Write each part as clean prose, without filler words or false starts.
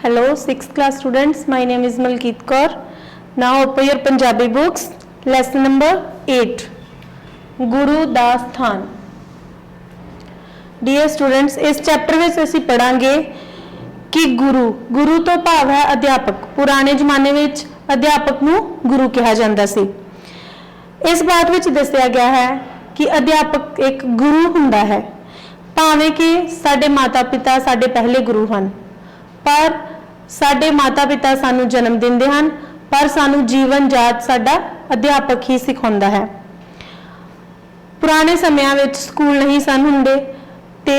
Hello, 6th class students. My name is Malkeet Kaur. Now open your Punjabi books. Lesson number 8. Guru da Sthan. Dear students, इस chapter में ਅਸੀਂ ਪੜਾਂਗੇ कि गुरु तो भाव है अध्यापक। पुराने जमाने में अध्यापक ਨੂੰ गुरु कहा ਜਾਂਦਾ ਸੀ। इस बात ਵਿੱਚ ਦੱਸਿਆ ਗਿਆ है कि अध्यापक एक गुरु ਹੁੰਦਾ है। ਭਾਵੇਂ कि ਸਾਡੇ माता पिता ਸਾਡੇ पहले गुरु ਹਨ, पर ਸਾਡੇ माता पिता ਸਾਨੂੰ जन्म ਦਿੰਦੇ ਹਨ, पर ਸਾਨੂੰ जीवन जात ਸਾਡਾ अध्यापक ही सिखाਉਂਦਾ है। पुराने ਸਮਿਆਂ ਵਿੱਚ ਸਕੂਲ नहीं सन ਹੁੰਦੇ ਤੇ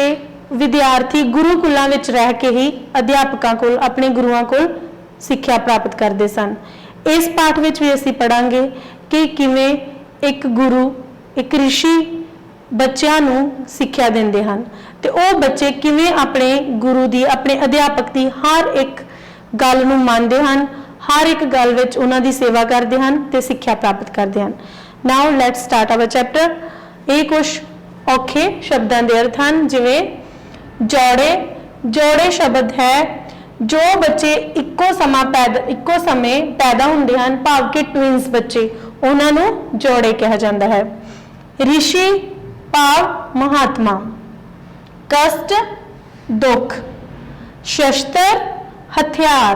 विद्यार्थी गुरुकुलों ਵਿੱਚ रह के ही अध्यापकों को अपने गुरुओं को सिक्ख्या प्राप्त करते सन। इस पाठ ਵਿੱਚ भी ਅਸੀਂ पढ़ांगे कि किवें एक गुरु एक ऋषि बच्चों ਨੂੰ सिक्ख्या ਦਿੰਦੇ ਹਨ ਤੇ ਉਹ ਬੱਚੇ ਕਿਵੇਂ ਆਪਣੇ गुरु ਦੀ ਆਪਣੇ अध्यापक ਦੀ हर एक गल ਨੂੰ ਮੰਨਦੇ ਹਨ, हर एक गल ਵਿੱਚ ਉਹਨਾਂ ਦੀ सेवा ਕਰਦੇ ਹਨ ਤੇ सिक्ख्या प्राप्त ਕਰਦੇ ਹਨ। Now let's start our chapter. ਇਹ कुछ औखे शब्दों के अर्थ हैं, जिवें जोड़े शब्द है जो बच्चे इक्को समय पैदा होंदे हैं, भाव के ट्विंस बच्चे, उन्होंने जोड़े कहा जाता है। ऋषि भाव महात्मा, कष्ट दुख, शस्त्र हथियार,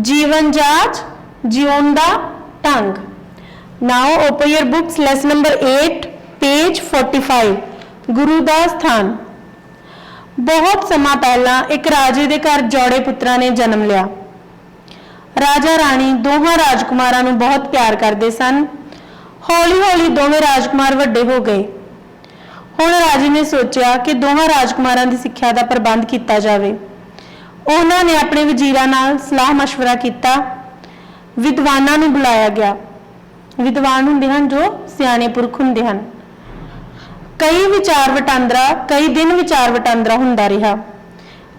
जीवन जाच जीवन दा ढंग। Now open your books, lesson number 8 page 45। गुरु दा स्थान। बहुत समा पहला एक राजे दे घर जोड़े पुत्रां ने जन्म लिया। राजा राणी दोहां राजकुमारां नूं बहुत प्यार करते सन। हौली हौली दोवें राजकुमार वड्डे हो गए। हुण राजे ने सोचा कि दोहां राजकुमारां दी सिक्ख्या दा प्रबंध किया जाए। उन्हां ने अपने वजीरां नाल सलाह मशवरा किया। विद्वानां नूं बुलाया गया। विद्वान हुंदे हन जो सियाणे पुरख हुंदे हन। कई दिन विचार वटांदरा हुंदा रहा।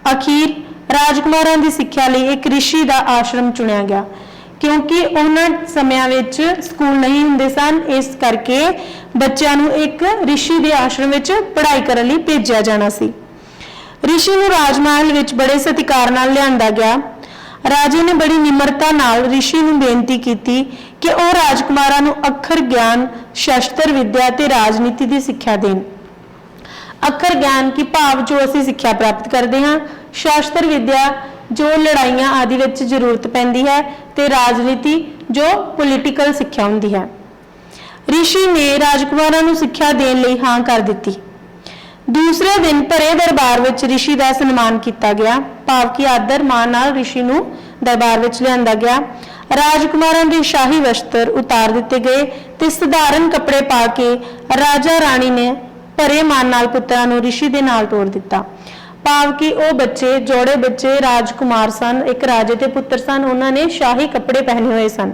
अखीर राजकुमारां दी सिक्ख्या लई एक ऋषि दा आश्रम चुनिया गया, क्योंकि उन्हां समयां विच स्कूल नहीं हुंदे सन। इस करके बच्चों नूं एक ऋषि दे आश्रम विच पढ़ाई करन लई भेजिया जाना सी। ऋषि नूं राजमहल विच बड़े सत्कार नाल लिआंदा गया। राजे ने बड़ी निमरता नाल ऋषि नूं बेनती की कि वह राजकुमारां नूं अखर ज्ञान, शस्त्र विद्या ते राजनीति की सिक्ख्या देन। अखर ज्ञान की भाव जो असीं सिक्ख्या प्राप्त करते हैं, शास्त्र विद्या जो लड़ाइयां आदि विच जरूरत पैंदी है, ते राजनीति जो पॉलिटिकल सिक्ख्या हुंदी है। ऋषि ने राजकुमारां नूं सिक्ख्या देण लई हां कर दित्ती। दूसरे दिन भरे दरबार विच ऋषि का सन्मान किया गया, भाव की आदर मान नाल ऋषि नूं दरबार विच लिआंदा गया। राजकुमारां दे शाही वस्त्र उतार दिते गए ते सधारण कपड़े पा के राजा राणी ने भरे मान नाल पुत्रां नूं ऋषि दे नाल तोड़ दिता। भाव कि वह बच्चे जोड़े बच्चे राजकुमार सन, एक राजे के पुत्र सन, उन्होंने शाही कपड़े पहने हुए सन।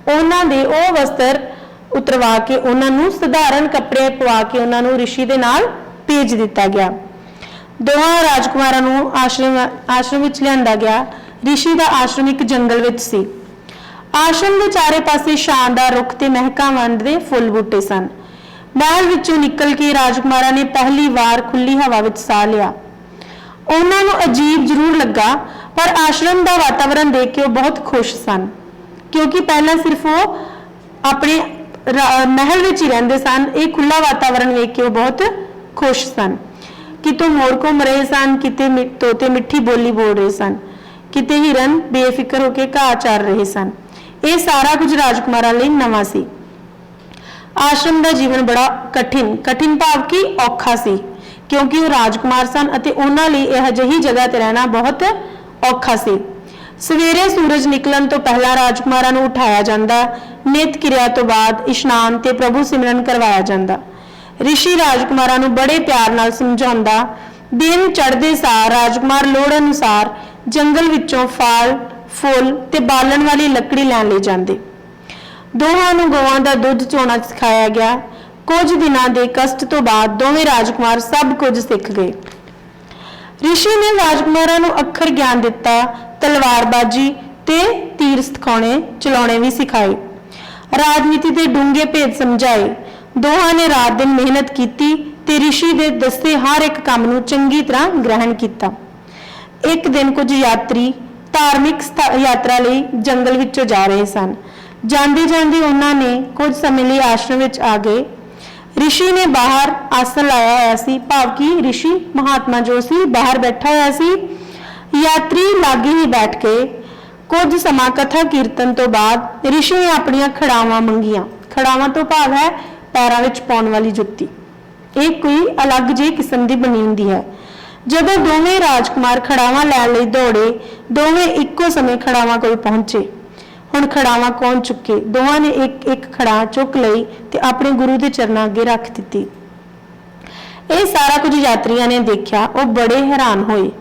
उन्होंने वह वस्त्र उतरवा के उन्होंने सधारण कपड़े पवा के उन्होंने ऋषि दे नाल भेज दिता गया। दोहां राजकुमारां नूं आश्रम विच लिआंदा गया। ऋषि का आश्रम एक जंगल विच सी। आश्रम के चारे पासे शानदार रुख ते महकां वंडदे फुल बूटे सन। महल विचों निकल के राजकुमारां ने पहली बार खुली हवा विच साह लिया। उन्हां नूं अजीब जरूर लगा, पर आश्रम का वातावरण देख के वो बहुत खुश सन, क्योंकि पहला सिर्फ वो अपने महल विच ही रहिंदे सन। ये खुला वातावरण देख के वो बहुत खुश सन। कितों मोर घूम रहे सन, किते तोते मिठी बोली बोल रहे सन, किते हिरन बेफिक्र होकर घाह चार रहे सन। ये सारा कुछ राजकुमारां लई नवां सी। आश्रम का जीवन बड़ा कठिन भाव की औखा सी, क्योंकि वो राजकुमार सन अते उन्हां लई इह जही जगह ते रहना बहुत औखा सी। सवेरे सूरज निकलन तो पहला राजकुमारां नूं उठाया जांदा। नित किरिया तो बाद इशनान ते प्रभु सिमरन करवाया जांदा। ऋषि राजकुमारां नूं बड़े प्यार नाल समझाउंदा। दिन चढ़दे सार राजकुमार लोड़ अनुसार जंगल विचों फल फुल ते बालन वाली लकड़ी लैण लई जांदे। दोहां नूं गौआं दा दुध चोना सिखाया गया। कुछ दिनां दे कष्ट तो बाद दोवें राजकुमार सब कुछ सीख गए। ऋषि ने राजकुमारां नूं अखर ज्ञान दिता, तलवारबाजी ते तीर चलाउणे भी सिखाए, राजनीति के डूंगे भेद समझाए। दोहां ने रात दिन मेहनत की ते ऋषि दे दस्से हर एक काम नूं चंगी तरह ग्रहण किया। एक दिन कुछ यात्री ਧਾਰਮਿਕ ਯਾਤਰਾ ਲਈ ਜੰਗਲ ਵਿੱਚੋਂ ਜਾ ਰਹੇ ਸਨ। ਜਾਂਦੇ ਜਾਂਦੇ ਉਹਨਾਂ ਨੇ ਕੁਝ ਸਮੇਂ ਲਈ ਆਸ਼ਰਮ ਵਿੱਚ ਆ ਗਏ। ਰਿਸ਼ੀ ਨੇ ਬਾਹਰ ਆਸਣ ਲਾਇਆ ਹੋਇਆ ਸੀ, ਭਾਵ ਕਿ ਰਿਸ਼ੀ ਮਹਾਤਮਾ ਜੋ ਸੀ ਬਾਹਰ ਬੈਠਾ ਹੋਇਆ ਸੀ। ਯਾਤਰੀ ਲਾਗੇ ਹੀ ਬੈਠ ਕੇ ਕੁਝ ਸਮਾਂ ਕਥਾ ਕੀਰਤਨ ਤੋਂ ਬਾਅਦ ਰਿਸ਼ੀ ਨੇ ਆਪਣੀਆਂ ਖੜਾਵਾਂ ਮੰਗੀਆਂ। ਖੜਾਵਾਂ ਤੋਂ ਭਾਵ ਹੈ ਪੈਰਾਂ ਵਿੱਚ ਪਾਉਣ ਵਾਲੀ ਜੁੱਤੀ। ਇਹ ਕੋਈ ਅਲੱਗ ਜਿਹੀ ਕਿਸਮ ਦੀ ਬਣੀ ਹੁੰਦੀ ਹੈ। ਜਦੋਂ ਦੋਵੇਂ ਰਾਜਕੁਮਾਰ ਖੜਾਵਾਂ ਲੈਣ ਲਈ ਦੌੜੇ, ਦੋਵੇਂ ਇੱਕੋ ਸਮੇਂ ਖੜਾਵਾਂ ਕੋਲ ਪਹੁੰਚੇ। ਹੁਣ ਖੜਾਵਾਂ ਕੌਣ ਚੁੱਕੇ? ਦੋਵਾਂ ਨੇ ਇੱਕ ਇੱਕ ਖੜਾ ਚੁੱਕ ਲਈ ਤੇ ਆਪਣੇ ਗੁਰੂ ਦੇ ਚਰਨਾਂ ਅੱਗੇ ਰੱਖ ਦਿੱਤੀ। ਇਹ ਸਾਰਾ ਕੁਝ ਯਾਤਰੀਆਂ ਨੇ ਦੇਖਿਆ। ਉਹ ਬੜੇ ਹੈਰਾਨ ਹੋਏ।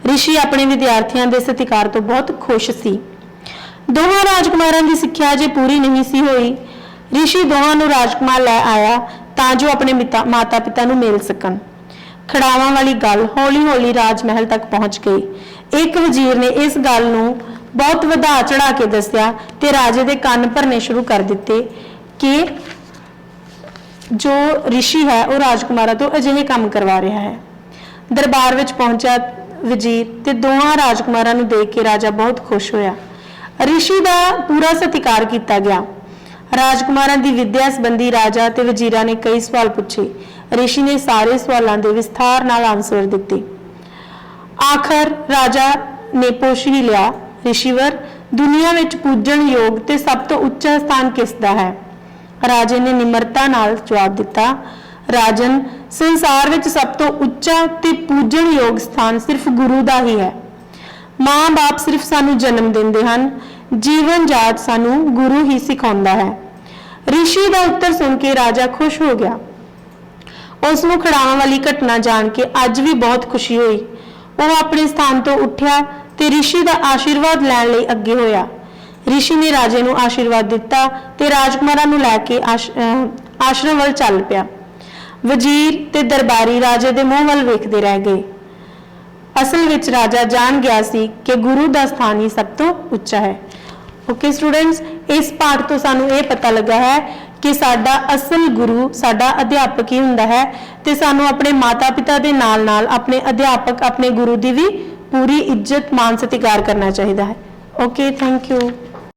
ਰਿਸ਼ੀ ਆਪਣੇ ਵਿਦਿਆਰਥੀਆਂ ਦੇ ਸਤਿਕਾਰ ਤੋਂ ਬਹੁਤ ਖੁਸ਼ ਸੀ। ਦੋਹਾਂ ਰਾਜਕੁਮਾਰਾਂ ਦੀ ਸਿੱਖਿਆ ਅਜੇ ਪੂਰੀ ਨਹੀਂ ਸੀ ਹੋਈ। ਰਿਸ਼ੀ ਦੋਹਾਂ ਨੂੰ ਰਾਜਕੁਮਾਰ ਲੈ ਆਇਆ ਤਾਂ ਜੋ ਆਪਣੇ ਮਾਤਾ ਪਿਤਾ ਨੂੰ ਮਿਲ ਸਕਣ। ਖੜਾਵਾਂ ਵਾਲੀ ਗੱਲ ਹੌਲੀ-ਹੌਲੀ ਰਾਜ ਮਹਿਲ ਤੱਕ ਪਹੁੰਚ ਗਈ। ਇੱਕ ਵਜ਼ੀਰ ਨੇ ਇਸ ਗੱਲ ਨੂੰ ਬਹੁਤ ਵਧਾ ਚੜਾ ਕੇ ਦੱਸਿਆ ਤੇ ਰਾਜੇ ਦੇ ਕੰਨ ਭਰਨੇ ਸ਼ੁਰੂ ਕਰ ਦਿੱਤੇ ਕਿ ਜੋ ਰਿਸ਼ੀ ਹੈ ਉਹ ਰਾਜਕੁਮਾਰਾਂ ਤੋਂ ਅਜਿਹੇ ਕੰਮ ਕਰਵਾ ਰਿਹਾ ਹੈ। ਦਰਬਾਰ ਵਿੱਚ ਪਹੁੰਚਿਆ ਵਜ਼ੀਰ ਤੇ ਦੋਹਾਂ ਰਾਜਕੁਮਾਰਾਂ ਨੂੰ ਦੇਖ ਕੇ ਰਾਜਾ ਬਹੁਤ ਖੁਸ਼ ਹੋਇਆ। ਰਿਸ਼ੀ ਦਾ ਪੂਰਾ ਸਤਿਕਾਰ ਕੀਤਾ ਗਿਆ। ਰਾਜਕੁਮਾਰਾਂ ਦੀ ਵਿੱਦਿਆ ਸੰਬੰਧੀ ਰਾਜਾ ਤੇ ਵਜ਼ੀਰਾਂ ਨੇ ਕਈ ਸਵਾਲ ਪੁੱਛੇ। ਰਿਸ਼ੀ ਨੇ ਸਾਰੇ ਸਵਾਲਾਂ ਦੇ ਵਿਸਥਾਰ ਨਾਲ ਆਨਸਰ ਦਿੱਤੇ। ਆਖਰ ਰਾਜਾ ਨੇ ਪੁੱਛ ਹੀ ਲਿਆ, ਰਿਸ਼ੀਵਰ, ਦੁਨੀਆ ਵਿੱਚ ਪੂਜਣ ਯੋਗ ਤੇ ਸਭ ਤੋਂ ਉੱਚਾ ਸਥਾਨ ਕਿਸ ਦਾ ਹੈ? ਰਾਜੇ ਨੇ ਨਿਮਰਤਾ ਨਾਲ ਜਵਾਬ ਦਿੱਤਾ, ਰਾਜਨ, ਸੰਸਾਰ ਵਿੱਚ ਸਭ ਤੋਂ ਉੱਚਾ ਤੇ ਪੂਜਣ ਯੋਗ ਸਥਾਨ ਸਿਰਫ ਗੁਰੂ ਦਾ ਹੀ ਹੈ। ਮਾਂ-ਬਾਪ ਸਿਰਫ ਸਾਨੂੰ ਜਨਮ ਦਿੰਦੇ ਹਨ, ਜੀਵਨ ਜਾਚ ਸਾਨੂੰ ਗੁਰੂ ਹੀ ਸਿਖਾਉਂਦਾ ਹੈ। ਰਿਸ਼ੀ ਦਾ ਉੱਤਰ ਸੁਣ ਕੇ ਰਾਜਾ ਖੁਸ਼ ਹੋ ਗਿਆ। ਉਸ ਨੂੰ ਖੜਾਵਾਂ ਵਾਲੀ ਘਟਨਾ ਜਾਣ ਕੇ ਅੱਜ ਵੀ ਬਹੁਤ ਖੁਸ਼ੀ ਹੋਈ। ਉਹ ਆਪਣੇ ਸਥਾਨ ਤੋਂ ਉੱਠਿਆ ਤੇ ਰਿਸ਼ੀ ਦਾ ਆਸ਼ੀਰਵਾਦ ਲੈਣ ਲਈ ਅੱਗੇ ਹੋਇਆ। ਰਿਸ਼ੀ ਨੇ ਰਾਜੇ ਨੂੰ ਆਸ਼ੀਰਵਾਦ ਦਿੱਤਾ ਤੇ ਰਾਜਕੁਮਾਰਾਂ ਨੂੰ ਲੈ ਕੇ ਆਸ਼ਰਮ ਵੱਲ ਚੱਲ ਪਿਆ। ਵਜ਼ੀਰ ਤੇ ਦਰਬਾਰੀ ਰਾਜੇ ਦੇ ਮੂੰਹ ਵੱਲ ਵੇਖਦੇ ਰਹਿ ਗਏ। ਅਸਲ ਵਿੱਚ ਰਾਜਾ ਜਾਣ ਗਿਆ ਸੀ ਕਿ ਗੁਰੂ ਦਾ ਸਥਾਨ ਹੀ ਸਭ ਤੋਂ ਉੱਚਾ ਹੈ। ਓਕੇ ਸਟੂਡੈਂਟਸ, ਇਸ ਪਾਠ ਤੋਂ ਸਾਨੂੰ ਇਹ ਪਤਾ ਲੱਗਾ ਹੈ ਕਿ ਸਾਡਾ ਅਸਲ ਗੁਰੂ ਸਾਡਾ ਅਧਿਆਪਕ ਹੀ ਹੁੰਦਾ ਹੈ ਤੇ ਸਾਨੂੰ ਆਪਣੇ ਮਾਤਾ ਪਿਤਾ ਦੇ ਨਾਲ-ਨਾਲ ਆਪਣੇ ਅਧਿਆਪਕ, ਆਪਣੇ ਗੁਰੂ ਦੀ ਵੀ ਪੂਰੀ ਇੱਜ਼ਤ ਮਾਨ ਸਤਿਕਾਰ ਕਰਨਾ ਚਾਹੀਦਾ ਹੈ। Okay, thank you.